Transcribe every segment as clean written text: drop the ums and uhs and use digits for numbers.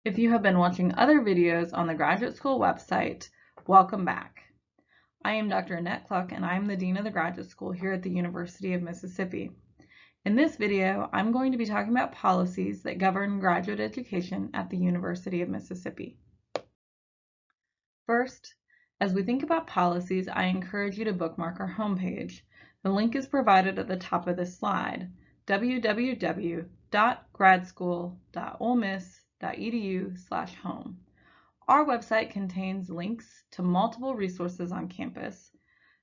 If you have been watching other videos on the Graduate School website, welcome back. I am Dr. Annette Cluck and I am the Dean of the Graduate School here at the University of Mississippi. In this video, I'm going to be talking about policies that govern graduate education at the University of Mississippi. First, as we think about policies, I encourage you to bookmark our homepage. The link is provided at the top of this slide, www.gradschool.olemiss.edu/home. Our website contains links to multiple resources on campus,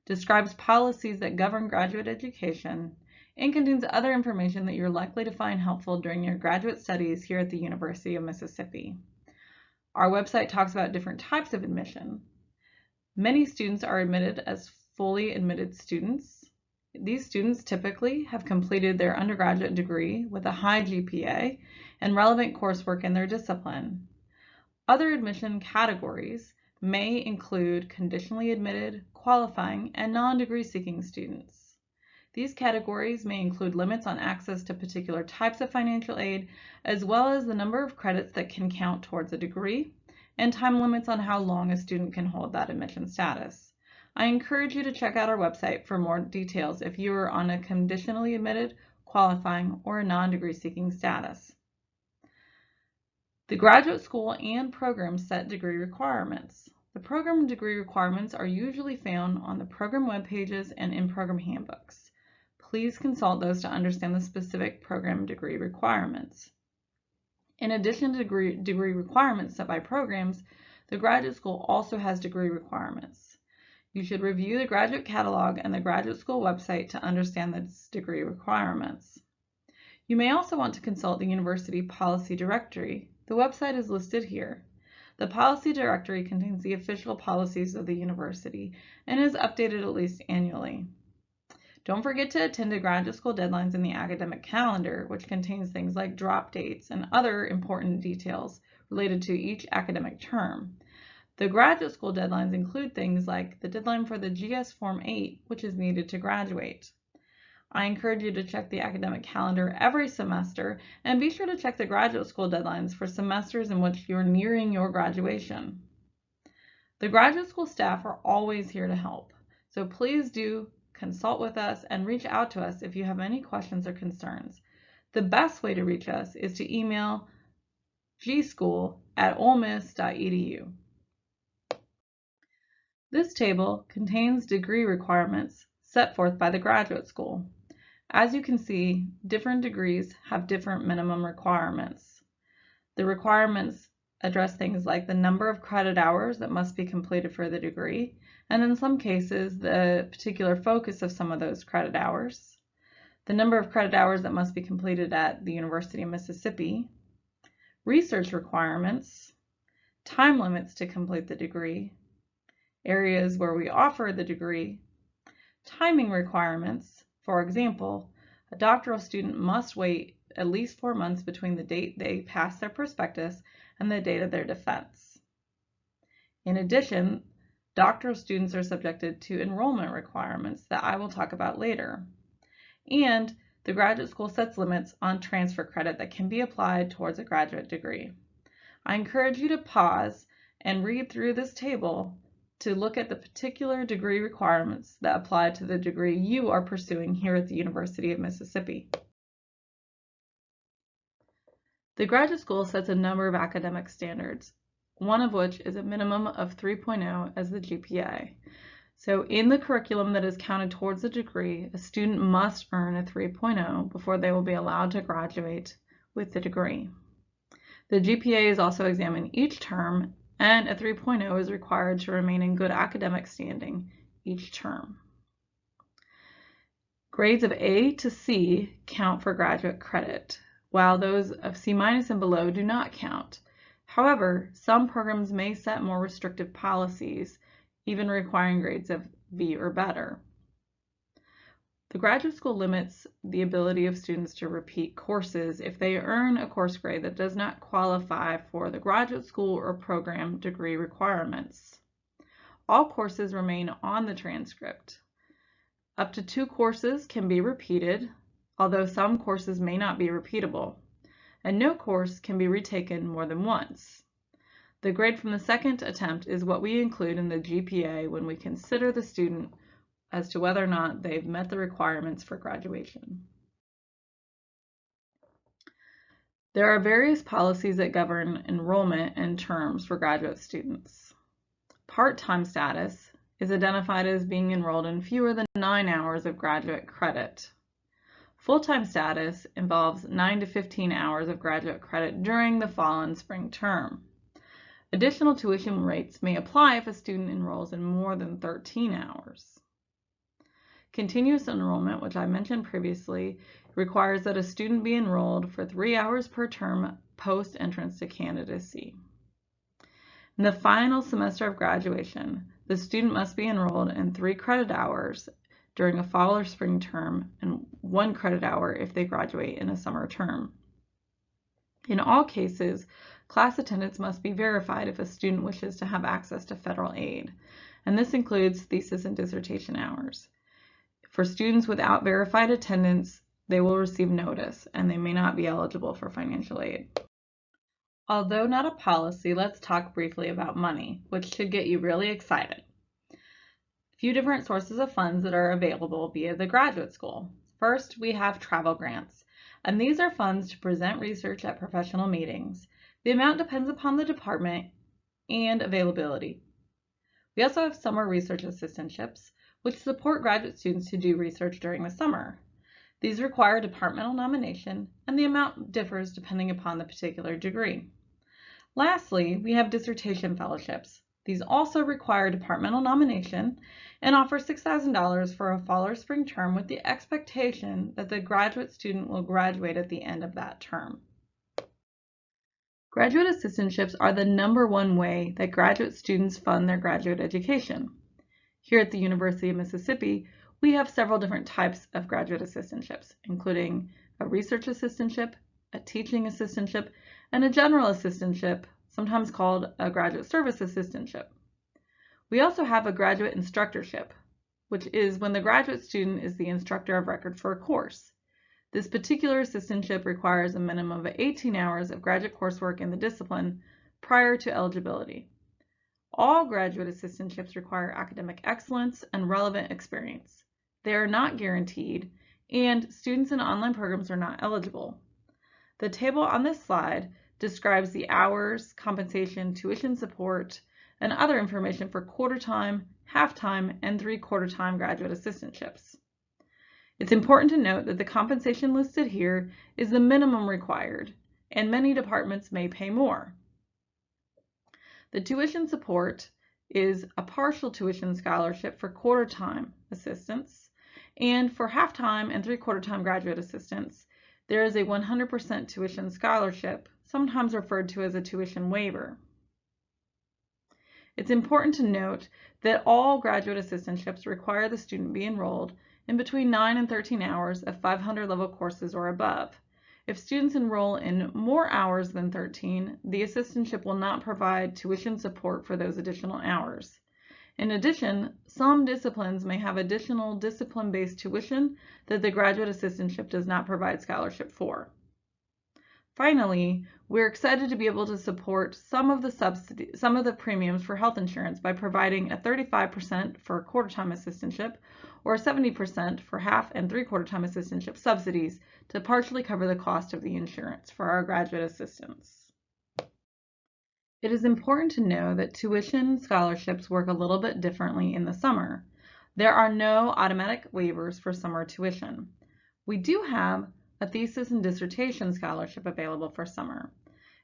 describes policies that govern graduate education, and contains other information that you're likely to find helpful during your graduate studies here at the University of Mississippi. Our website talks about different types of admission. Many students are admitted as fully admitted students. These students typically have completed their undergraduate degree with a high GPA and relevant coursework in their discipline. Other admission categories may include conditionally admitted, qualifying, and non-degree seeking students. These categories may include limits on access to particular types of financial aid, as well as the number of credits that can count towards a degree, and time limits on how long a student can hold that admission status. I encourage you to check out our website for more details if you are on a conditionally admitted, qualifying, or a non-degree seeking status. The graduate school and program set degree requirements. The program degree requirements are usually found on the program web pages and in program handbooks. Please consult those to understand the specific program degree requirements. In addition to degree requirements set by programs, the graduate school also has degree requirements. You should review the graduate catalog and the graduate school website to understand the degree requirements. You may also want to consult the University Policy Directory. The website is listed here. The Policy Directory contains the official policies of the university and is updated at least annually. Don't forget to attend to graduate school deadlines in the academic calendar, which contains things like drop dates and other important details related to each academic term. The graduate school deadlines include things like the deadline for the GS Form 8, which is needed to graduate. I encourage you to check the academic calendar every semester and be sure to check the graduate school deadlines for semesters in which you're nearing your graduation. The graduate school staff are always here to help, so please do consult with us and reach out to us if you have any questions or concerns. The best way to reach us is to email gschool@olemiss.edu. This table contains degree requirements set forth by the graduate school. As you can see, different degrees have different minimum requirements. The requirements address things like the number of credit hours that must be completed for the degree, and in some cases, the particular focus of some of those credit hours, the number of credit hours that must be completed at the University of Mississippi, research requirements, time limits to complete the degree, areas where we offer the degree, timing requirements. For example, a doctoral student must wait at least 4 months between the date they pass their prospectus and the date of their defense. In addition, doctoral students are subjected to enrollment requirements that I will talk about later. And the graduate school sets limits on transfer credit that can be applied towards a graduate degree. I encourage you to pause and read through this table to look at the particular degree requirements that apply to the degree you are pursuing here at the University of Mississippi. The graduate school sets a number of academic standards, one of which is a minimum of 3.0 as the GPA. So in the curriculum that is counted towards the degree, a student must earn a 3.0 before they will be allowed to graduate with the degree. The GPA is also examined each term, and a 3.0 is required to remain in good academic standing each term. Grades of A to C count for graduate credit, while those of C- and below do not count. However, some programs may set more restrictive policies, even requiring grades of B or better. The graduate school limits the ability of students to repeat courses if they earn a course grade that does not qualify for the graduate school or program degree requirements. All courses remain on the transcript. Up to 2 courses can be repeated, although some courses may not be repeatable. and no course can be retaken more than once. The grade from the second attempt is what we include in the GPA when we consider the student as to whether or not they've met the requirements for graduation. There are various policies that govern enrollment and terms for graduate students. Part-time status is identified as being enrolled in fewer than 9 hours of graduate credit. Full-time status involves 9 to 15 hours of graduate credit during the fall and spring term. Additional tuition rates may apply if a student enrolls in more than 13 hours. Continuous enrollment, which I mentioned previously, requires that a student be enrolled for 3 hours per term post-entrance to candidacy. In the final semester of graduation, the student must be enrolled in 3 credit hours during a fall or spring term and 1 credit hour if they graduate in a summer term. In all cases, class attendance must be verified if a student wishes to have access to federal aid, and this includes thesis and dissertation hours. For students without verified attendance, they will receive notice and they may not be eligible for financial aid. Although not a policy, let's talk briefly about money, which should get you really excited. A few different sources of funds that are available via the graduate school. First, we have travel grants, and these are funds to present research at professional meetings. The amount depends upon the department and availability. We also have summer research assistantships, which support graduate students to do research during the summer. These require departmental nomination, and the amount differs depending upon the particular degree. Lastly, we have dissertation fellowships. These also require departmental nomination and offer $6,000 for a fall or spring term with the expectation that the graduate student will graduate at the end of that term. Graduate assistantships are the #1 way that graduate students fund their graduate education. Here at the University of Mississippi, we have several different types of graduate assistantships, including a research assistantship, a teaching assistantship, and a general assistantship, sometimes called a graduate service assistantship. We also have a graduate instructorship, which is when the graduate student is the instructor of record for a course. This particular assistantship requires a minimum of 18 hours of graduate coursework in the discipline prior to eligibility. All graduate assistantships require academic excellence and relevant experience. They are not guaranteed, and students in online programs are not eligible. The table on this slide describes the hours, compensation, tuition support, and other information for quarter-time, half-time, and 3/4-time graduate assistantships. It's important to note that the compensation listed here is the minimum required, and many departments may pay more. The tuition support is a partial tuition scholarship for quarter-time assistants, and for half-time and 3/4-time graduate assistants, there is a 100% tuition scholarship, sometimes referred to as a tuition waiver. It's important to note that all graduate assistantships require the student be enrolled in between 9 and 13 hours of 500 level courses or above. If students enroll in more hours than 13, the assistantship will not provide tuition support for those additional hours. In addition, some disciplines may have additional discipline-based tuition that the graduate assistantship does not provide scholarship for. Finally, we're excited to be able to support some of the premiums for health insurance by providing a 35% for a quarter-time assistantship or 70% for half and 3/4-time assistantship subsidies to partially cover the cost of the insurance for our graduate assistants. It is important to know that tuition scholarships work a little bit differently in the summer. There are no automatic waivers for summer tuition. We do have a thesis and dissertation scholarship available for summer.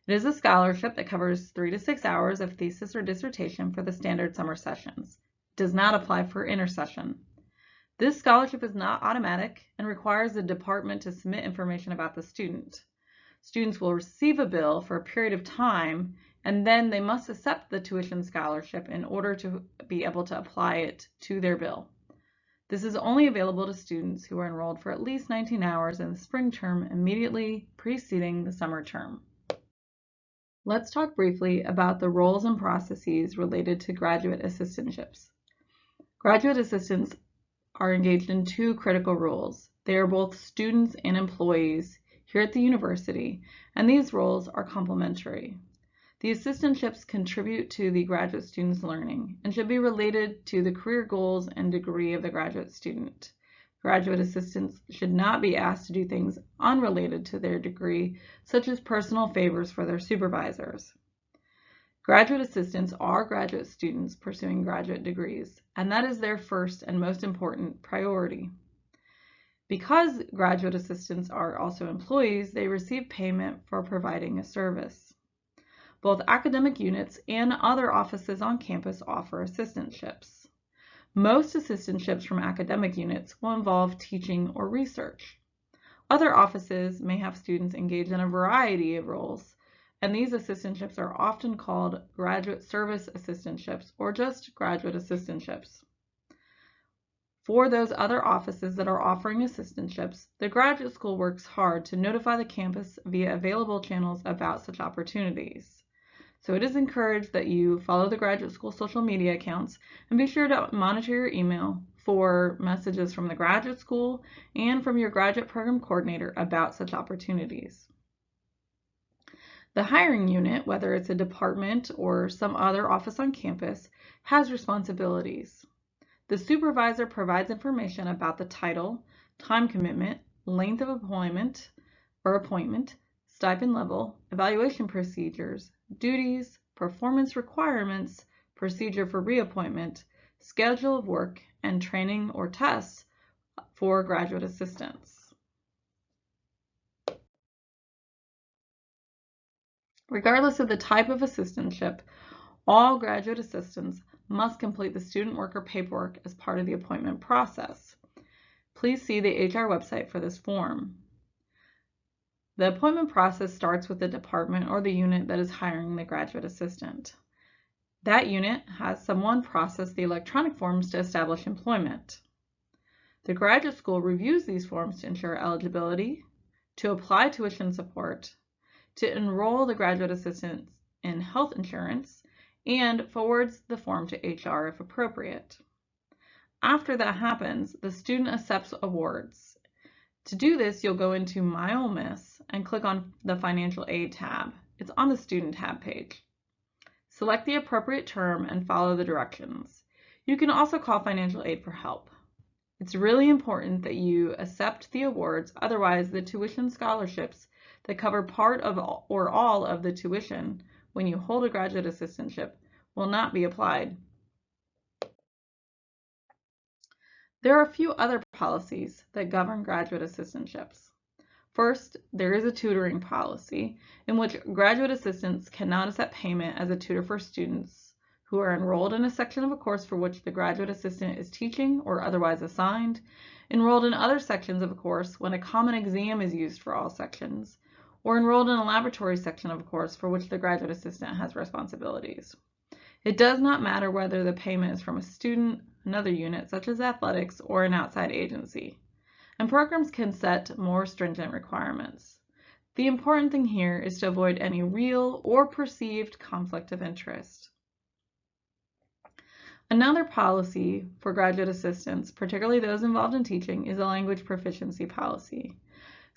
It is a scholarship that covers 3 to 6 hours of thesis or dissertation for the standard summer sessions. It does not apply for intersession. This scholarship is not automatic and requires the department to submit information about the student. Students will receive a bill for a period of time, and then they must accept the tuition scholarship in order to be able to apply it to their bill. This is only available to students who are enrolled for at least 19 hours in the spring term immediately preceding the summer term. Let's talk briefly about the roles and processes related to graduate assistantships. Graduate assistants are engaged in 2 critical roles. They are both students and employees here at the university, and these roles are complementary. The assistantships contribute to the graduate student's learning and should be related to the career goals and degree of the graduate student. Graduate assistants should not be asked to do things unrelated to their degree, such as personal favors for their supervisors. Graduate assistants are graduate students pursuing graduate degrees, and that is their first and most important priority. Because graduate assistants are also employees, they receive payment for providing a service. Both academic units and other offices on campus offer assistantships. Most assistantships from academic units will involve teaching or research. Other offices may have students engaged in a variety of roles, and these assistantships are often called graduate service assistantships or just graduate assistantships. For those other offices that are offering assistantships, the graduate school works hard to notify the campus via available channels about such opportunities. So it is encouraged that you follow the graduate school social media accounts and be sure to monitor your email for messages from the graduate school and from your graduate program coordinator about such opportunities. The hiring unit, whether it's a department or some other office on campus, has responsibilities. The supervisor provides information about the title, time commitment, length of employment or appointment, stipend level, evaluation procedures, duties, performance requirements, procedure for reappointment, schedule of work, and training or tests for graduate assistants. Regardless of the type of assistantship, all graduate assistants must complete the student worker paperwork as part of the appointment process. Please see the HR website for this form. The appointment process starts with the department or the unit that is hiring the graduate assistant. That unit has someone process the electronic forms to establish employment. The graduate school reviews these forms to ensure eligibility, to apply tuition support, to enroll the graduate assistant in health insurance, and forwards the form to HR if appropriate. After that happens, the student accepts awards. To do this, you'll go into My Ole Miss and click on the Financial Aid tab. It's on the Student tab page. Select the appropriate term and follow the directions. You can also call financial aid for help. It's really important that you accept the awards, otherwise the tuition scholarships that cover part of or all of the tuition when you hold a graduate assistantship will not be applied. There are a few other policies that govern graduate assistantships. First, there is a tutoring policy in which graduate assistants cannot accept payment as a tutor for students who are enrolled in a section of a course for which the graduate assistant is teaching or otherwise assigned, enrolled in other sections of a course when a common exam is used for all sections, or enrolled in a laboratory section of a course for which the graduate assistant has responsibilities. It does not matter whether the payment is from a student, another unit such as athletics, or an outside agency. And programs can set more stringent requirements. The important thing here is to avoid any real or perceived conflict of interest. Another policy for graduate assistants, particularly those involved in teaching, is a language proficiency policy.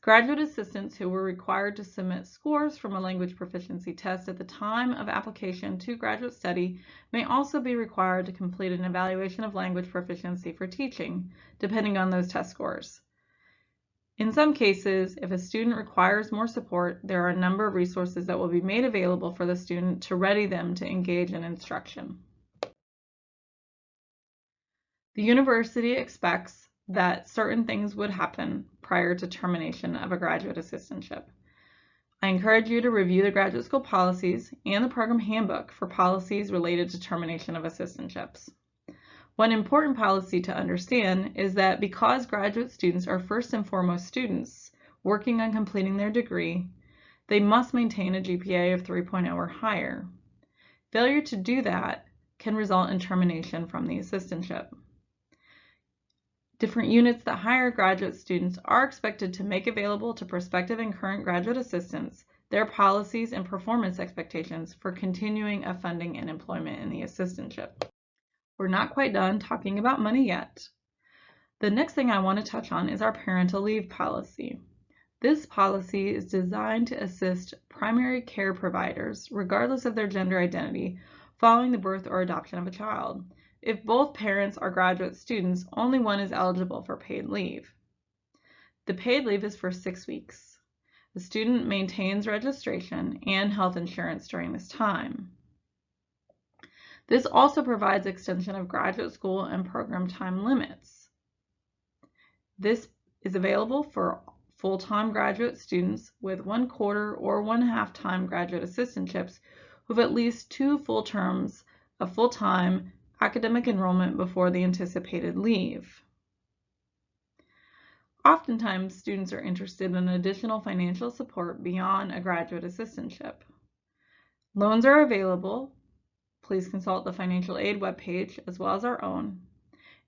Graduate assistants who were required to submit scores from a language proficiency test at the time of application to graduate study may also be required to complete an evaluation of language proficiency for teaching, depending on those test scores. In some cases, if a student requires more support, there are a number of resources that will be made available for the student to ready them to engage in instruction. The university expects that certain things would happen prior to termination of a graduate assistantship. I encourage you to review the graduate school policies and the program handbook for policies related to termination of assistantships. One important policy to understand is that because graduate students are first and foremost students working on completing their degree, they must maintain a GPA of 3.0 or higher. Failure to do that can result in termination from the assistantship. Different units that hire graduate students are expected to make available to prospective and current graduate assistants their policies and performance expectations for continuing of funding and employment in the assistantship. We're not quite done talking about money yet. The next thing I want to touch on is our parental leave policy. This policy is designed to assist primary care providers, regardless of their gender identity, following the birth or adoption of a child. If both parents are graduate students, only one is eligible for paid leave. The paid leave is for 6 weeks. The student maintains registration and health insurance during this time. This also provides extension of graduate school and program time limits. This is available for full-time graduate students with 1/4 or 1/2 time graduate assistantships who have at least 2 full terms of full-time academic enrollment before the anticipated leave. Oftentimes, students are interested in additional financial support beyond a graduate assistantship. Loans are available. Please consult the financial aid webpage as well as our own.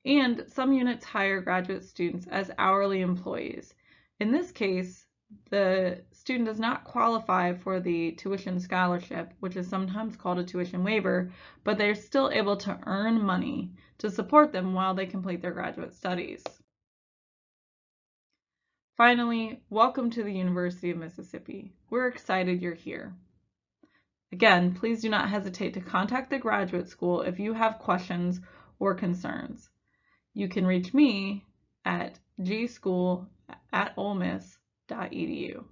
And some units hire graduate students as hourly employees. In this case, the student does not qualify for the tuition scholarship, which is sometimes called a tuition waiver, but they're still able to earn money to support them while they complete their graduate studies. Finally, welcome to the University of Mississippi. We're excited you're here. Again, please do not hesitate to contact the graduate school if you have questions or concerns. You can reach me at gschool@olemiss.edu.